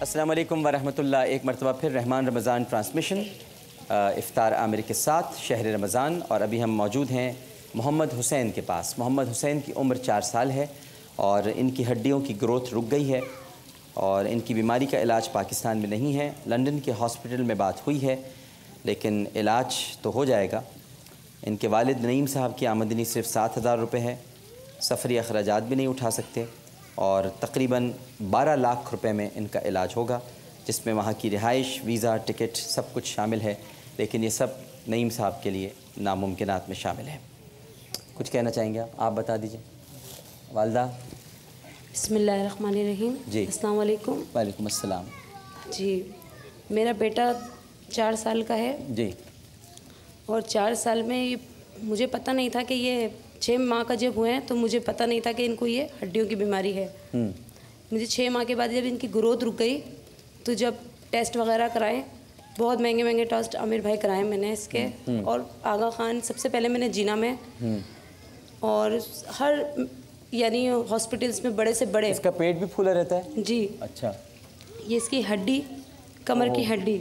अस्सलाम वालेकुम वरहमतुल्लाह। एक मरतबा फिर रहमान रमज़ान ट्रांसमिशन इफ्तार आमिर के साथ शहर रमज़ान, और अभी हम मौजूद हैं मोहम्मद हुसैन के पास। मोहम्मद हुसैन की उम्र 4 साल है और इनकी हड्डियों की ग्रोथ रुक गई है और इनकी बीमारी का इलाज पाकिस्तान में नहीं है। लंदन के हॉस्पिटल में बात हुई है लेकिन इलाज तो हो जाएगा। इनके वालिद नईम साहब की आमदनी सिर्फ 7,000 रुपये है, सफ़री अखराजात भी नहीं उठा सकते और तकरीबन 12 लाख रुपए में इनका इलाज होगा, जिसमें वहाँ की रिहाइश, वीज़ा, टिकट सब कुछ शामिल है। लेकिन ये सब नईम साहब के लिए नामुमकिनात में शामिल है। कुछ कहना चाहेंगे आप बता दीजिए वालदा। बिस्मिल्लाहिर्रहमानिर्रहीम जी। अस्सलाम वालेकुम। वालेकुम अस्सलाम जी। मेरा बेटा 4 साल का है जी, और 4 साल में मुझे पता नहीं था कि ये 6 माह का जब हुए हैं तो मुझे पता नहीं था कि इनको ये हड्डियों की बीमारी है। मुझे 6 माह के बाद जब इनकी ग्रोथ रुक गई तो जब टेस्ट वगैरह कराए, बहुत महंगे महंगे टेस्ट आमिर भाई कराए मैंने इसके, और आगा खान सबसे पहले मैंने जीना में और हर यानी हॉस्पिटल्स में बड़े से बड़े। इसका पेट भी फूला रहता है जी। अच्छा। ये इसकी हड्डी, कमर की हड्डी,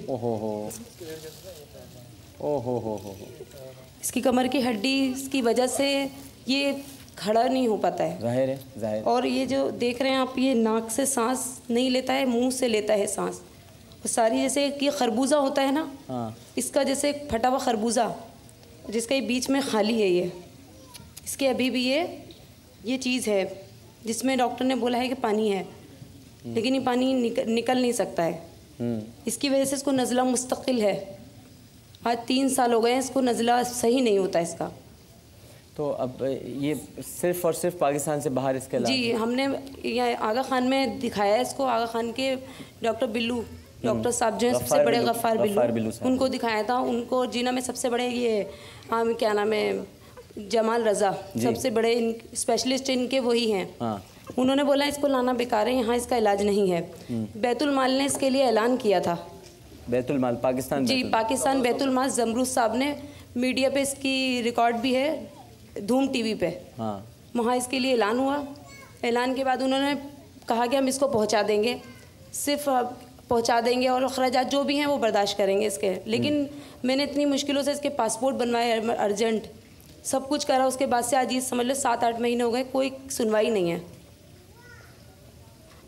इसकी कमर की हड्डी इसकी वजह से ये खड़ा नहीं हो पाता है। जाहिर है, जाहिर। और ये जो देख रहे हैं आप, ये नाक से सांस नहीं लेता है, मुंह से लेता है सांस। और सारी जैसे कि खरबूजा होता है ना, हाँ। इसका जैसे फटा हुआ खरबूजा जिसका ये बीच में खाली है, ये इसके अभी भी ये चीज़ है जिसमें डॉक्टर ने बोला है कि पानी है, लेकिन ये पानी निकल नहीं सकता है। इसकी वजह से इसको नज़ला मुस्तकिल है। आज 3 साल हो गए हैं, इसको नज़ला सही नहीं होता इसका। तो अब ये सिर्फ और सिर्फ पाकिस्तान से बाहर इसके इलाज? जी, हमने ये आगा खान में दिखाया है इसको। आगा खान के डॉक्टर बिल्लू, डॉक्टर साहब जो हैं सबसे बड़े, गफ़ार बिल्लू, उनको दिखाया था। उनको जीना में सबसे बड़े ये क्या नाम है, जमाल रज़ा, सबसे बड़े स्पेशलिस्ट इनके वही हैं। हाँ। उन्होंने बोला इसको लाना बेकार है, यहाँ इसका इलाज नहीं है। बैतुल माल ने इसके लिए ऐलान किया था। बैतुल माल पाकिस्तान? जी, पाकिस्तान बैतुल माल। जमरूद साहब ने मीडिया पे इसकी रिकॉर्ड भी है, धूम टीवी पे। हाँ। वहाँ इसके लिए ऐलान हुआ। ऐलान के बाद उन्होंने कहा कि हम इसको पहुँचा देंगे, सिर्फ पहुँचा देंगे और अखराजात जो भी हैं वो बर्दाश्त करेंगे इसके। लेकिन मैंने इतनी मुश्किलों से इसके पासपोर्ट बनवाए अर्जेंट, सब कुछ करा। उसके बाद से आज ये समझ लो 7-8 महीने हो गए, कोई सुनवाई नहीं है।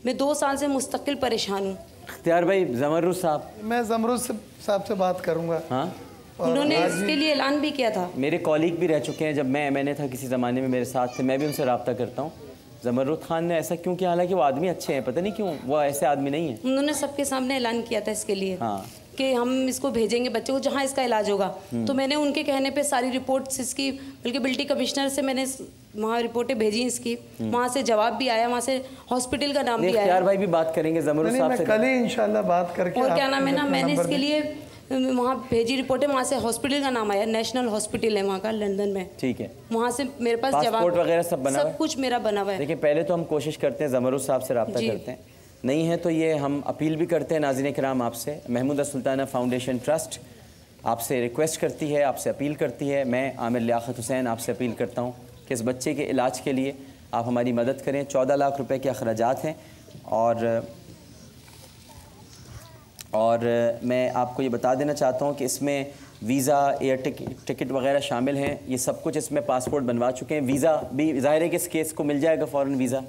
मैं 2 साल से मुस्तकिल परेशान हूँ। इख्तियार भाई, ज़मरूद साहब, मैं ज़मरूद साहब से बात करूँगा। हाँ, उन्होंने इसके लिए ऐलान भी किया था। मेरे कॉलीग भी रह चुके हैं, जब मैं MNA था किसी ज़माने में मेरे साथ थे, मैं भी उनसे रब्ता करता हूँ। ज़मरूद खान ने ऐसा क्यों किया? हालांकि वो आदमी अच्छे हैं, पता नहीं क्यों वो ऐसे आदमी नहीं है। उन्होंने सबके सामने ऐलान किया था इसके लिए। हाँ। कि हम इसको भेजेंगे बच्चे को जहाँ इसका इलाज होगा। तो मैंने उनके कहने पे सारी रिपोर्ट्स इसकी, बल्कि बिल्टी कमिश्नर से मैंने वहाँ रिपोर्टें भेजी इसकी, वहाँ से जवाब भी आया, वहाँ से हॉस्पिटल का नाम भी आया। यार भाई भी बात करेंगे ज़मरूद साहब से कल ही इंशाल्लाह बात करके। और क्या नाम है ना, मैंने इसके लिए वहाँ भेजी रिपोर्टें, वहाँ से हॉस्पिटल का नाम आया, नेशनल हॉस्पिटल है वहाँ का लंदन में। ठीक है, वहाँ से मेरे पास पासपोर्ट वगैरह सब बना, सब कुछ मेरा बना हुआ है। देखिए, पहले तो हम कोशिश करते हैं ज़मरूद साहब से रब्ता करते हैं, नहीं है तो ये हम अपील भी करते हैं नाज़रीन किराम आपसे। महमूदा सुल्ताना फाउंडेशन ट्रस्ट आपसे रिक्वेस्ट करती है, आपसे अपील करती है। मैं आमिर लियाकत हुसैन आपसे अपील करता हूँ कि इस बच्चे के इलाज के लिए आप हमारी मदद करें। 14 लाख रुपए के अखराजात हैं और मैं आपको ये बता देना चाहता हूँ कि इसमें वीज़ा, एयर टिकट वगैरह शामिल हैं। ये सब कुछ इसमें पासपोर्ट बनवा चुके हैं, वीज़ा भी ज़ाहिर है कि इस केस को मिल जाएगा फ़ौरन वीज़ा।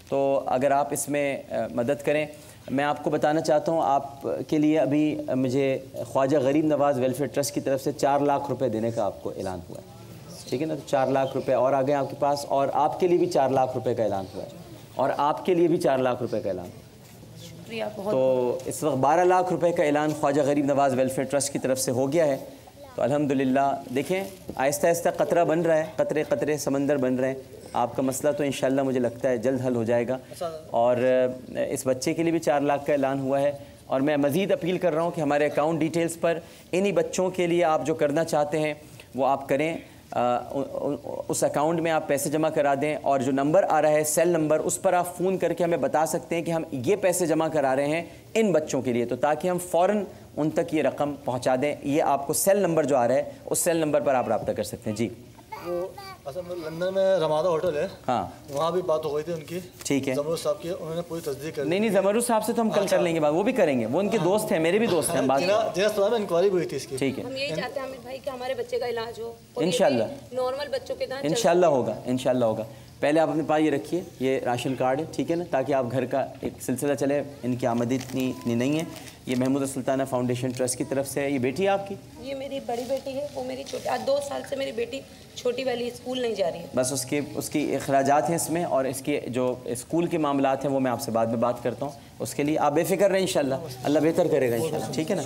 तो अगर आप इसमें मदद करें। मैं आपको बताना चाहता हूँ, आपके लिए अभी मुझे ख्वाजा गरीब नवाज़ वेलफेयर ट्रस्ट की तरफ से 4 लाख रुपए देने का आपको ऐलान हुआ है, ठीक है ना। तो 4 लाख रुपए और आ गए आपके पास, और आपके लिए भी 4 लाख रुपए का ऐलान हुआ है, और आपके लिए भी 4 लाख रुपए का ऐलान। तो इस वक्त 12 लाख रुपए का ऐलान ख्वाजा गरीब नवाज़ वेलफेयर ट्रस्ट की तरफ से हो गया है। तो अल्हम्दुलिल्लाह, देखें आहिस्ता आहिस्ता कतरा बन रहा है, कतरे कतरे समंदर बन रहे हैं। आपका मसला तो इंशाल्लाह मुझे लगता है जल्द हल हो जाएगा। और इस बच्चे के लिए भी 4 लाख का ऐलान हुआ है। और मैं मज़ीद अपील कर रहा हूँ कि हमारे अकाउंट डिटेल्स पर इन्हीं बच्चों के लिए आप जो करना चाहते हैं वो आप करें। उस अकाउंट में आप पैसे जमा करा दें, और जो नंबर आ रहा है सेल नंबर, उस पर आप फ़ोन करके हमें बता सकते हैं कि हम ये पैसे जमा करा रहे हैं इन बच्चों के लिए, तो ताकि हम फ़ौरन उन तक ये रकम पहुँचा दें। ये आपको सेल नंबर जो आ रहा है उस सेल नंबर पर आप रब्ता कर सकते हैं। जी। वो असल में लंदन में रमादा होटल है, हाँ वहाँ भी बात हो गई थी उनकी, ठीक है। जमरूद साहब की, उन्होंने पूरी तस्दीक कर दी। नहीं ज़मरूद साहब से तो हम कल कर लेंगे बात, वो भी करेंगे, वो उनके दोस्त हैं, मेरे भी दोस्त हैं, हम बात जिला इंक्वायरी भी हुई थी इसकी। ठीक है। हम यही चाहते हैं आमिर भाई कि हमारे बच्चे का इलाज हो, इंशाल्लाह नॉर्मल बच्चों के तरह इंशाल्लाह होगा, इंशाल्लाह होगा। पहले आप अपने पास ये रखिए, ये राशन कार्ड है, ठीक है ना, ताकि आप घर का एक सिलसिला चले। इनकी आमदनी इतनी नहीं है। ये महमूद सुल्ताना फाउंडेशन ट्रस्ट की तरफ से है। ये बेटी है आपकी? ये मेरी बड़ी बेटी है, वो मेरी छोटी, आज 2 साल से मेरी बेटी छोटी वाली स्कूल नहीं जा रही है। बस उसकी अखराजात हैं इसमें, और इसके जो स्कूल के मामलात हैं वो मैं आपसे बाद में बात करता हूँ। उसके लिए आप बेफिक्र रहें, इंशाल्लाह अल्लाह बेहतर करेगा इंशाल्लाह, ठीक है ना।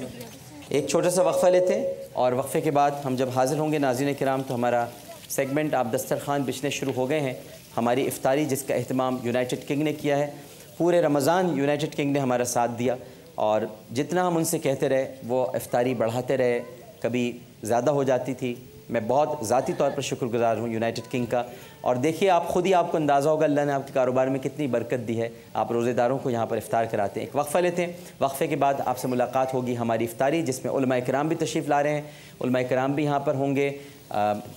एक छोटा सा वक्फ़ा लेते हैं और वक्फ़े के बाद हम जब हाज़िर होंगे नाज़रीन किराम, तो हमारा सेगमेंट आप दस्तरखान बिछने शुरू हो गए हैं। हमारी इफ्तारी जिसका अहतमाम यूनाइटेड किंग ने किया है, पूरे रमज़ान यूनाइटेड किंग ने हमारा साथ दिया, और जितना हम उनसे कहते रहे वो इफ्तारी बढ़ाते रहे, कभी ज़्यादा हो जाती थी। मैं बहुत ज़ाती तौर पर शुक्रगुज़ार हूँ यूनाइटेड किंग का। और देखिए आप ख़ुद ही आपको अंदाज़ा होगा अल्लाह ने आपके कारोबार में कितनी बरकत दी है। आप रोज़ेदारों को यहाँ पर इफ्तार कराते हैं। एक वक्फ़ा लेते हैं, वक्फ़े के बाद आपसे मुलाकात होगी हमारी इफ्तारी, जिसमें उलमा किराम भी तशरीफ़ ला रहे हैं। उलमा किराम भी यहाँ पर होंगे,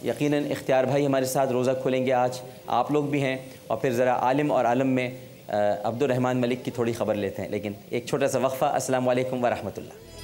यकीनन इख्तियार भाई हमारे साथ रोज़ा खोलेंगे आज, आप लोग भी हैं। और फिर ज़रा आलिम और आलम में अब्दुल रहमान मलिक की थोड़ी ख़बर लेते हैं, लेकिन एक छोटा सा वक्फ़ा। अस्सलामु अलैकुम व रहमतुल्लाह।